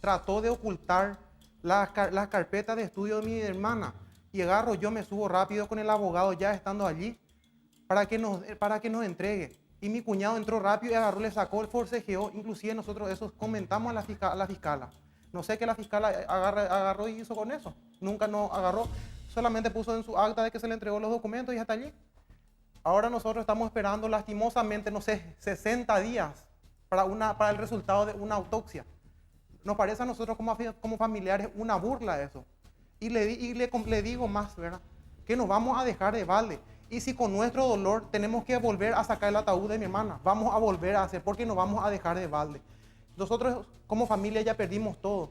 trató de ocultar las carpetas de estudio de mi hermana y yo me subo rápido con el abogado ya estando allí para que nos entregue. Y mi cuñado entró rápido y le sacó el forcejeo. Inclusive nosotros eso comentamos a la fiscala. No sé qué la fiscala agarró y hizo con eso. Nunca nos agarró. Solamente puso en su acta de que se le entregó los documentos y hasta allí. Ahora nosotros estamos esperando lastimosamente, no sé, 60 días para el resultado de una autopsia. Nos parece a nosotros como familiares una burla eso. Y le digo más, ¿verdad?, que nos vamos a dejar de balde. Y si con nuestro dolor tenemos que volver a sacar el ataúd de mi hermana, vamos a volver a hacer, porque nos vamos a dejar de balde. Nosotros como familia ya perdimos todo.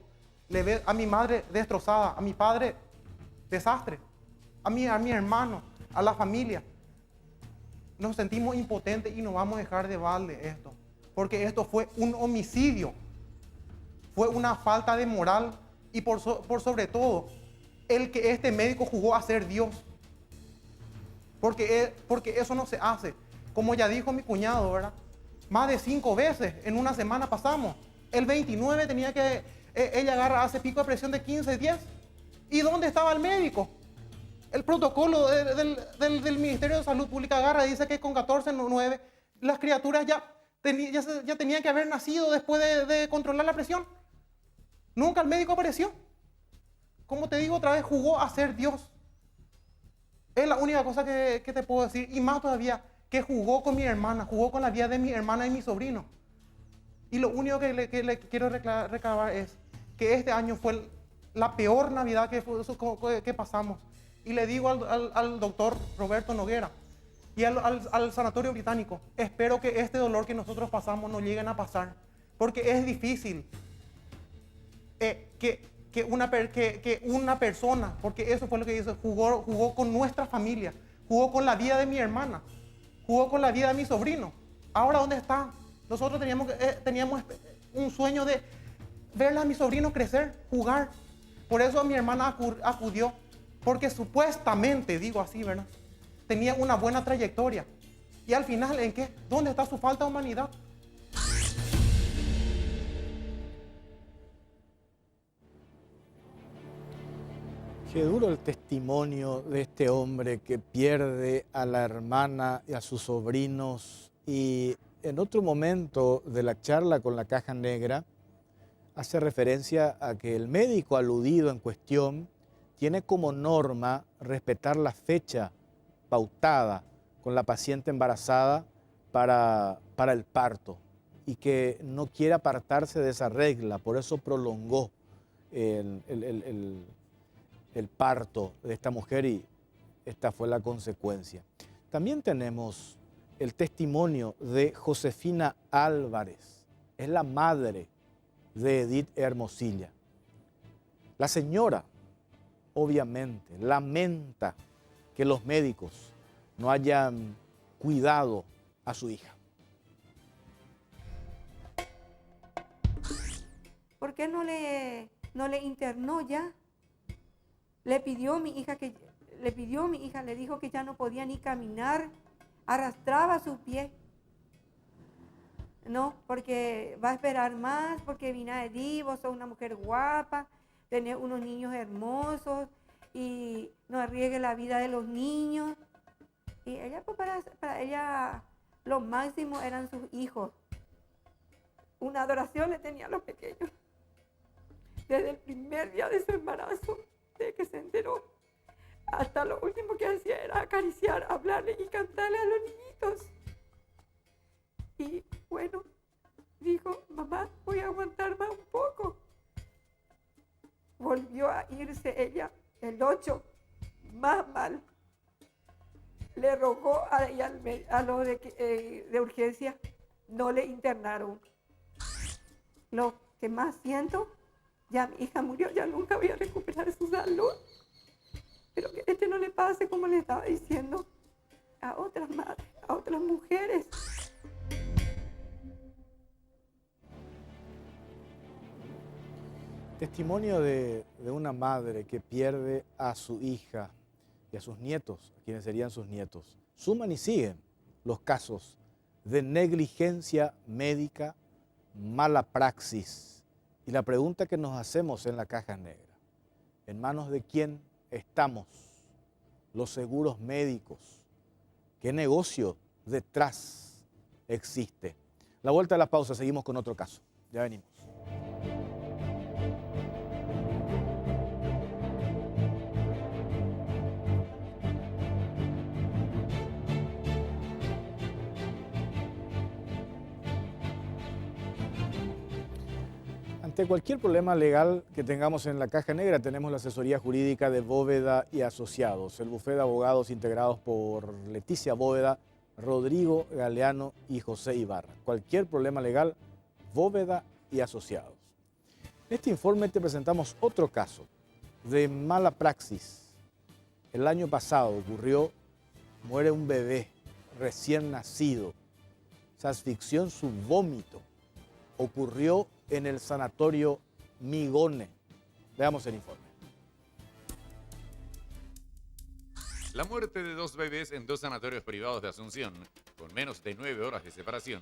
Le ve a mi madre destrozada, a mi padre desastre, a mi hermano, a la familia. Nos sentimos impotentes y nos vamos a dejar de balde esto. Porque esto fue un homicidio, fue una falta de moral y por sobre todo, el que este médico jugó a ser Dios. Porque eso no se hace. Como ya dijo mi cuñado, ¿verdad?, más de 5 veces en una semana pasamos. El 29 ella hace pico de presión de 15, 10. ¿Y dónde estaba el médico? El protocolo del Ministerio de Salud Pública agarra y dice que con 14,9 las criaturas ya tenían que haber nacido después de controlar la presión. Nunca el médico apareció. Como te digo otra vez, jugó a ser Dios. Es la única cosa que te puedo decir. Y más todavía, que jugó con mi hermana, jugó con la vida de mi hermana y mi sobrino. Y lo único que le quiero recabar es que este año fue la peor Navidad que pasamos. Y le digo al doctor Roberto Noguera y al Sanatorio Británico, espero que este dolor que nosotros pasamos no lleguen a pasar. Porque es difícil que una persona, porque eso fue lo que hizo, jugó con nuestra familia, jugó con la vida de mi hermana, jugó con la vida de mi sobrino. Ahora, ¿dónde está? Nosotros teníamos un sueño de ver a mi sobrino crecer, jugar. Por eso mi hermana acudió, porque supuestamente, digo así, ¿verdad?, tenía una buena trayectoria. Y al final, ¿en qué? ¿Dónde está su falta de humanidad? Qué duro el testimonio de este hombre que pierde a la hermana y a sus sobrinos. Y en otro momento de la charla con la Caja Negra, hace referencia a que el médico aludido en cuestión tiene como norma respetar la fecha pautada con la paciente embarazada para el parto y que no quiere apartarse de esa regla, por eso prolongó el parto de esta mujer y esta fue la consecuencia. También tenemos el testimonio de Josefina Álvarez, es la madre de Edith Hermosilla. La señora, obviamente, lamenta que los médicos no hayan cuidado a su hija. ¿Por qué no le internó ya? Le pidió mi hija, le dijo que ya no podía ni caminar, arrastraba su pie. No, porque va a esperar más, porque vine Edith, vos sos una mujer guapa, tenés unos niños hermosos y no arriesgue la vida de los niños. Y ella, pues para ella, lo máximo eran sus hijos. Una adoración le tenía a los pequeños. Desde el primer día de su embarazo, desde que se enteró, hasta lo último que hacía era acariciar, hablarle y cantarle a los niñitos. Y bueno, dijo, mamá, voy a aguantar más un poco. Volvió a irse ella el 8, más mal. Le rogó a lo de urgencia, no le internaron. Lo que más siento, ya mi hija murió, ya nunca voy a recuperar su salud. Pero que no le pase como le estaba diciendo a otras madres, a otras mujeres. Testimonio de una madre que pierde a su hija y a sus nietos, a quienes serían sus nietos. Suman y siguen los casos de negligencia médica, mala praxis. Y la pregunta que nos hacemos en la caja negra, ¿en manos de quién estamos los seguros médicos? ¿Qué negocio detrás existe? La vuelta a la pausa, seguimos con otro caso. Ya venimos. Ante cualquier problema legal que tengamos en la caja negra, tenemos la asesoría jurídica de Bóveda y Asociados, el bufete de abogados integrados por Leticia Bóveda, Rodrigo Galeano y José Ibarra. Cualquier problema legal, Bóveda y Asociados. En este informe te presentamos otro caso de mala praxis. El año pasado ocurrió, muere un bebé recién nacido, se asfixió en su vómito. Ocurrió en el sanatorio Migone. Veamos el informe. La muerte de 2 bebés en 2 sanatorios privados de Asunción, con menos de 9 horas de separación,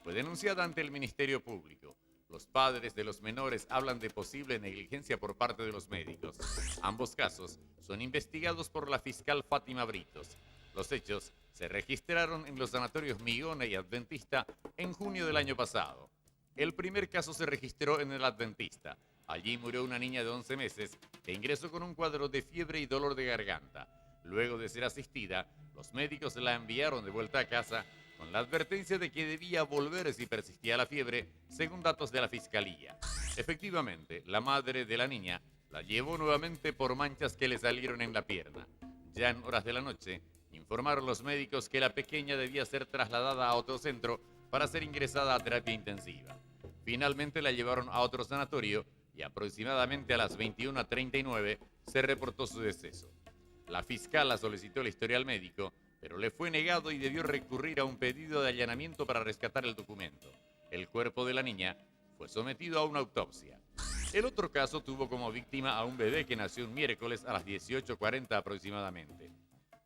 fue denunciada ante el Ministerio Público. Los padres de los menores hablan de posible negligencia por parte de los médicos. Ambos casos son investigados por la fiscal Fátima Britos. Los hechos se registraron en los sanatorios Migone y Adventista en junio del año pasado. El primer caso se registró en el Adventista. Allí murió una niña de 11 meses que ingresó con un cuadro de fiebre y dolor de garganta. Luego de ser asistida, los médicos la enviaron de vuelta a casa con la advertencia de que debía volver si persistía la fiebre, según datos de la Fiscalía. Efectivamente, la madre de la niña la llevó nuevamente por manchas que le salieron en la pierna. Ya en horas de la noche, informaron los médicos que la pequeña debía ser trasladada a otro centro para ser ingresada a terapia intensiva. Finalmente la llevaron a otro sanatorio y aproximadamente a las 21:39 se reportó su deceso. La fiscal la solicitó el historial médico, pero le fue negado y debió recurrir a un pedido de allanamiento para rescatar el documento. El cuerpo de la niña fue sometido a una autopsia. El otro caso tuvo como víctima a un bebé que nació un miércoles a las 18:40 aproximadamente.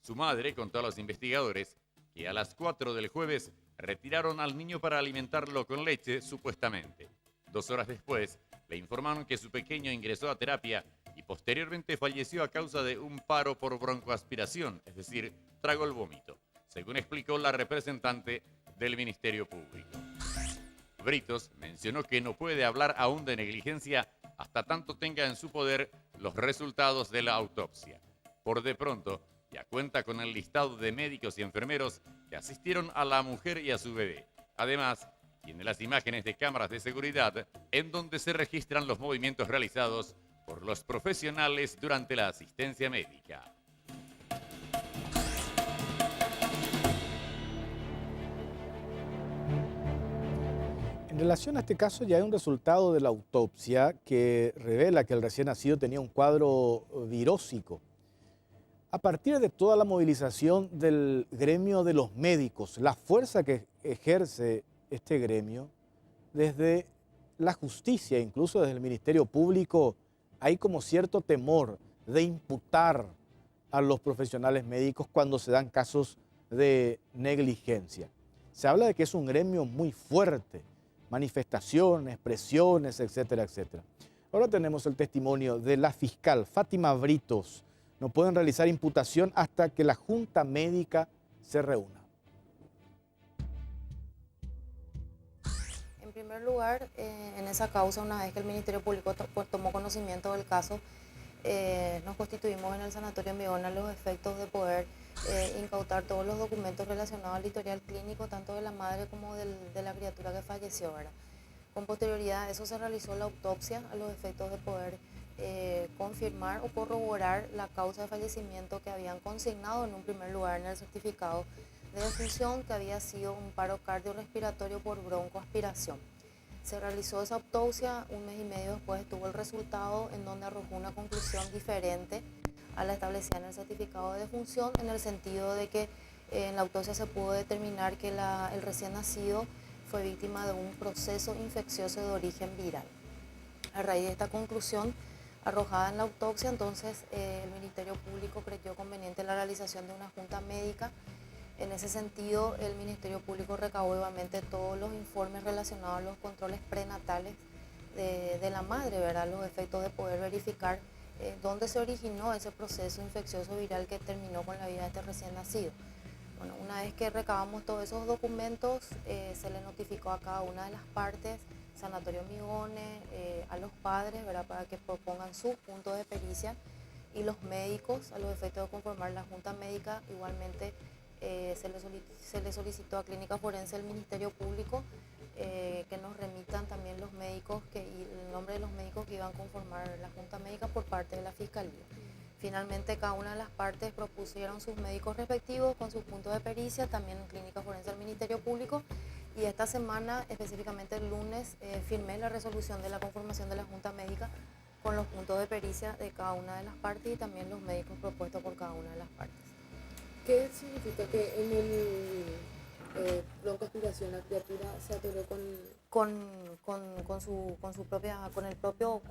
Su madre contó a los investigadores que a las 4 del jueves retiraron al niño para alimentarlo con leche, supuestamente. 2 horas después, le informaron que su pequeño ingresó a terapia y posteriormente falleció a causa de un paro por broncoaspiración, es decir, tragó el vómito, según explicó la representante del Ministerio Público. Britos mencionó que no puede hablar aún de negligencia hasta tanto tenga en su poder los resultados de la autopsia. Por de pronto, ya cuenta con el listado de médicos y enfermeros que asistieron a la mujer y a su bebé. Además, tiene las imágenes de cámaras de seguridad en donde se registran los movimientos realizados por los profesionales durante la asistencia médica. En relación a este caso ya hay un resultado de la autopsia que revela que el recién nacido tenía un cuadro virósico. A partir de toda la movilización del gremio de los médicos, la fuerza que ejerce este gremio, desde la justicia, incluso desde el Ministerio Público, hay como cierto temor de imputar a los profesionales médicos cuando se dan casos de negligencia. Se habla de que es un gremio muy fuerte, manifestaciones, presiones, etcétera, etcétera. Ahora tenemos el testimonio de la fiscal Fátima Britos. No pueden realizar imputación hasta que la Junta Médica se reúna. En primer lugar, en esa causa, una vez que el Ministerio Público tomó conocimiento del caso, nos constituimos en el Sanatorio Miona a los efectos de poder incautar todos los documentos relacionados al historial clínico, tanto de la madre como de la criatura que falleció, ¿verdad? Con posterioridad a eso se realizó la autopsia a los efectos de poder confirmar o corroborar la causa de fallecimiento que habían consignado en un primer lugar en el certificado de defunción, que había sido un paro cardiorrespiratorio por broncoaspiración. Se realizó esa autopsia, un mes y medio después tuvo el resultado en donde arrojó una conclusión diferente a la establecida en el certificado de defunción, en el sentido de que en la autopsia se pudo determinar que el recién nacido fue víctima de un proceso infeccioso de origen viral. A raíz de esta conclusión arrojada en la autopsia, entonces el Ministerio Público creyó conveniente la realización de una junta médica. En ese sentido, el Ministerio Público recabó igualmente todos los informes relacionados a los controles prenatales de la madre, ¿verdad? Los efectos de poder verificar dónde se originó ese proceso infeccioso viral que terminó con la vida de este recién nacido. Bueno, una vez que recabamos todos esos documentos, se le notificó a cada una de las partes, Sanatorio Migones, a los padres, ¿verdad? Para que propongan sus puntos de pericia, y los médicos, a los efectos de conformar la junta médica, igualmente se le solicitó a Clínica Forense del Ministerio Público que nos remitan también los médicos y el nombre de los médicos que iban a conformar la junta médica por parte de la Fiscalía. Finalmente, cada una de las partes propusieron sus médicos respectivos con sus puntos de pericia, también en Clínica Forense del Ministerio Público, y esta semana, específicamente el lunes, firmé la resolución de la conformación de la junta médica con los puntos de pericia de cada una de las partes y también los médicos propuestos por cada una de las partes. ¿Qué significa que en el broncoaspiración la criatura se atoró con el propio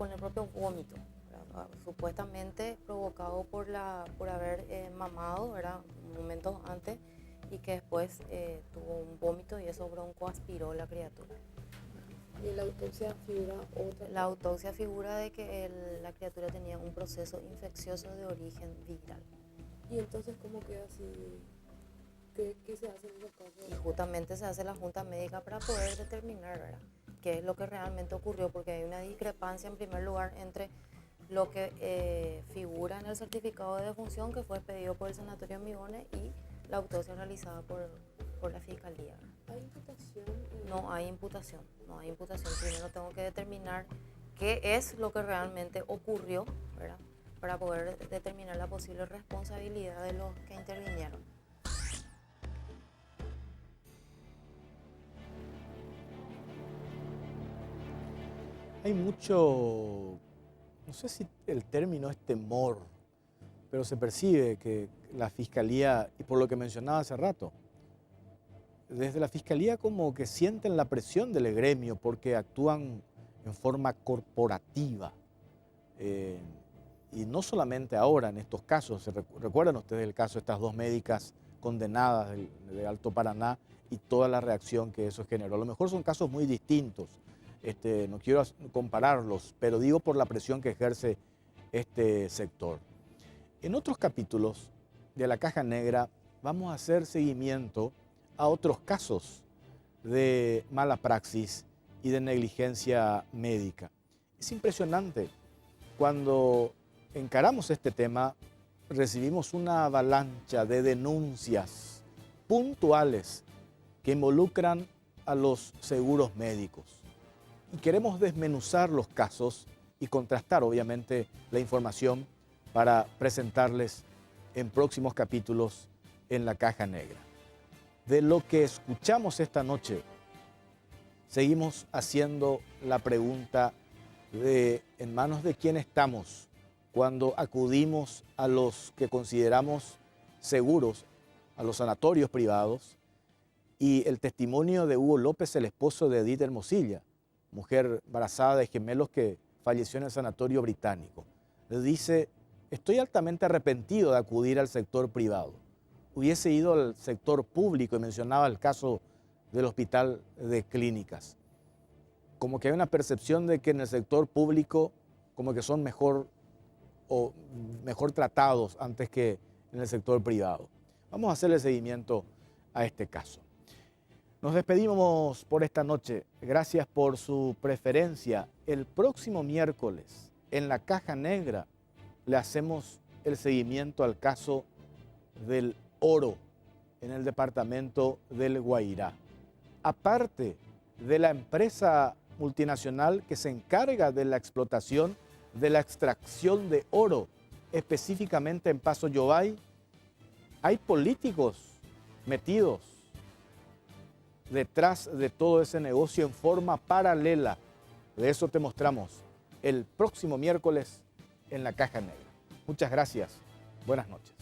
vómito, ¿verdad? Supuestamente provocado por haber mamado, ¿verdad? Momentos antes, y que después tuvo un vómito y eso broncoaspiró la criatura. ¿Y en la autopsia figura otra? La autopsia figura de que la criatura tenía un proceso infeccioso de origen viral. ¿Y entonces cómo queda así? ¿Qué se hace en esos casos? Y justamente se hace la junta médica para poder determinar, ¿verdad?, qué es lo que realmente ocurrió, porque hay una discrepancia en primer lugar entre lo que figura en el certificado de defunción que fue pedido por el Sanatorio Migones y la autopsia realizada por la Fiscalía. ¿Hay imputación? No hay imputación. Primero tengo que determinar qué es lo que realmente ocurrió, ¿verdad?, para poder determinar la posible responsabilidad de los que intervinieron. Hay mucho, no sé si el término es temor, pero se percibe que la Fiscalía, y por lo que mencionaba hace rato, desde la Fiscalía como que sienten la presión del gremio porque actúan en forma corporativa. Y no solamente ahora en estos casos, recuerdan ustedes el caso de estas dos médicas condenadas de Alto Paraná y toda la reacción que eso generó. A lo mejor son casos muy distintos, no quiero compararlos, pero digo por la presión que ejerce este sector. En otros capítulos de La Caja Negra vamos a hacer seguimiento a otros casos de mala praxis y de negligencia médica. Es impresionante. Cuando encaramos este tema, recibimos una avalancha de denuncias puntuales que involucran a los seguros médicos. Y queremos desmenuzar los casos y contrastar, obviamente, la información para presentarles en próximos capítulos en la Caja Negra. De lo que escuchamos esta noche, seguimos haciendo la pregunta de en manos de quién estamos cuando acudimos a los que consideramos seguros, a los sanatorios privados, y el testimonio de Hugo López, el esposo de Edith Hermosilla, mujer embarazada de gemelos que falleció en el sanatorio británico. Le dice, estoy altamente arrepentido de acudir al sector privado. Hubiese ido al sector público, y mencionaba el caso del Hospital de Clínicas. Como que hay una percepción de que en el sector público como que son mejor tratados antes que en el sector privado. Vamos a hacerle seguimiento a este caso. Nos despedimos por esta noche. Gracias por su preferencia. El próximo miércoles, en la Caja Negra, le hacemos el seguimiento al caso del oro en el departamento del Guairá. Aparte de la empresa multinacional que se encarga de la explotación, de la extracción de oro, específicamente en Paso Yobay, hay políticos metidos detrás de todo ese negocio en forma paralela. De eso te mostramos el próximo miércoles en la Caja Negra. Muchas gracias. Buenas noches.